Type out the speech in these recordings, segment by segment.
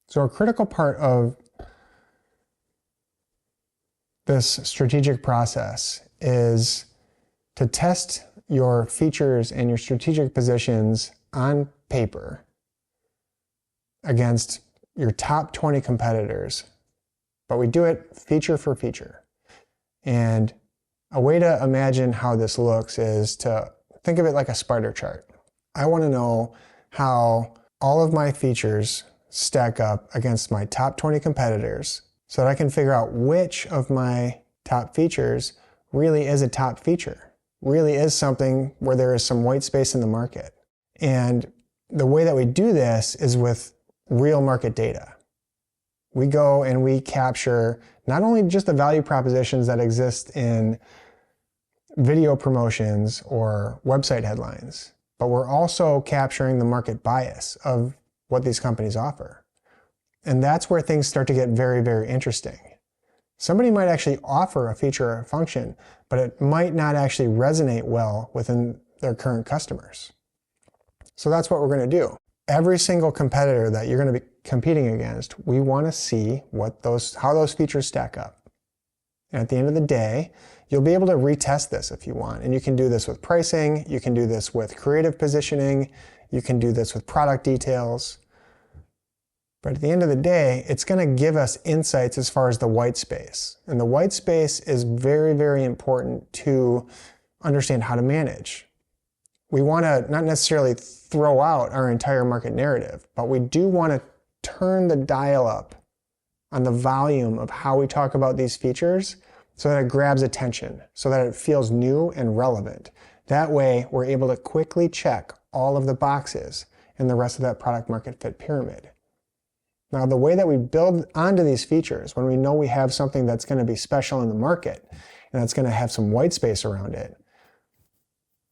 So a critical part of this strategic process is to test your features and your strategic positions on paper against your top 20 competitors, but we do it feature for feature. And a way to imagine how this looks is to think of it like a spider chart. I want to know how all of my features stack up against my top 20 competitors so that I can figure out which of my top features really is a top feature, really is something where there is some white space in the market. And the way that we do this is with real market data. We go and we capture not only just the value propositions that exist in video promotions or website headlines, but we're also capturing the market bias of what these companies offer. And that's where things start to get very, very interesting. Somebody might actually offer a feature or a function, but it might not actually resonate well within their current customers. So that's what we're going to do. Every single competitor that you're going to be competing against, we want to see how those features stack up. And at the end of the day, you'll be able to retest this if you want. And you can do this with pricing, you can do this with creative positioning, you can do this with product details. But at the end of the day, it's going to give us insights as far as the white space. And the white space is very, very important to understand how to manage. We want to not necessarily throw out our entire market narrative, but we do want to turn the dial up on the volume of how we talk about these features so that it grabs attention, so that it feels new and relevant. That way, we're able to quickly check all of the boxes in the rest of that product market fit pyramid. Now, the way that we build onto these features, when we know we have something that's going to be special in the market and that's going to have some white space around it,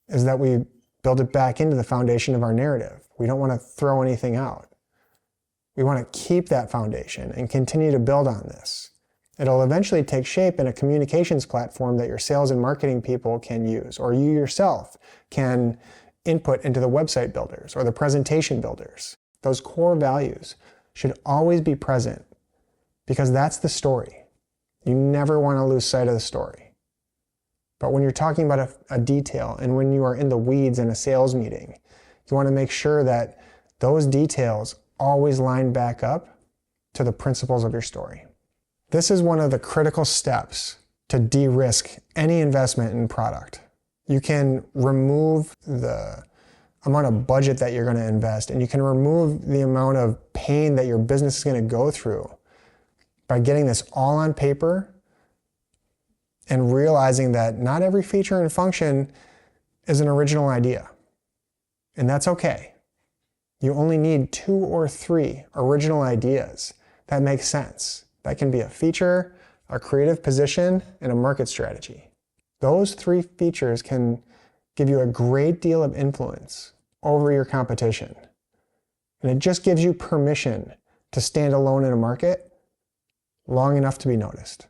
is that we build it back into the foundation of our narrative. We don't want to throw anything out. We want to keep that foundation and continue to build on this. It'll eventually take shape in a communications platform that your sales and marketing people can use, or you yourself can input into the website builders or the presentation builders. Those core values should always be present because that's the story. You never want to lose sight of the story. But when you're talking about a detail and when you are in the weeds in a sales meeting, you want to make sure that those details always line back up to the principles of your story. This is one of the critical steps to de-risk any investment in product. You can remove the amount of budget that you're going to invest, and you can remove the amount of pain that your business is going to go through by getting this all on paper and realizing that not every feature and function is an original idea. And that's okay. You only need 2 or 3 original ideas that make sense. That can be a feature, a creative position, and a market strategy. Those 3 features can give you a great deal of influence over your competition. And it just gives you permission to stand alone in a market long enough to be noticed.